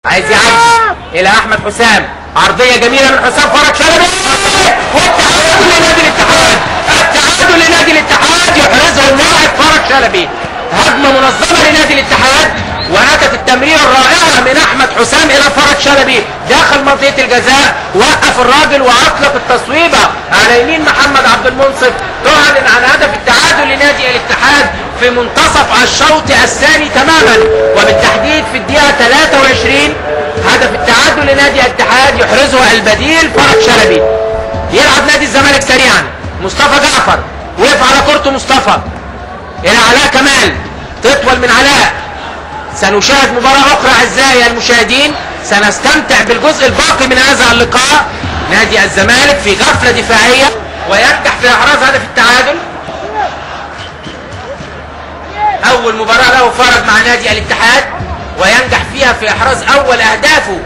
عايز يعدي الى احمد حسام، عرضيه جميله من حسام فرج شلبي، والتعادل لنادي الاتحاد، التعادل لنادي الاتحاد يحرزه اللاعب فرج شلبي. هجمه منظمه لنادي الاتحاد، واتت التمريره الرائعه من احمد حسام الى فرج شلبي داخل منطقه الجزاء، وقف الراجل واطلق التصويبه على يمين محمد عبد المنصف، تعلن عن هدف التعادل لنادي الاتحاد في منتصف الشوط الثاني تماما، وبالتحديد في الدقيقه 23. هدف التعادل لنادي الاتحاد يحرزه البديل فرج شلبي. يلعب نادي الزمالك سريعا، مصطفى جعفر وقف على كورته، مصطفى الى علاء كمال، تطول من علاء. سنشاهد مباراة أخرى أعزائي المشاهدين، سنستمتع بالجزء الباقي من هذا اللقاء. نادي الزمالك في غفلة دفاعية وينجح في إحراز هدف التعادل. أول مباراة له فرج مع نادي الاتحاد، وينجح فيها في إحراز أول أهدافه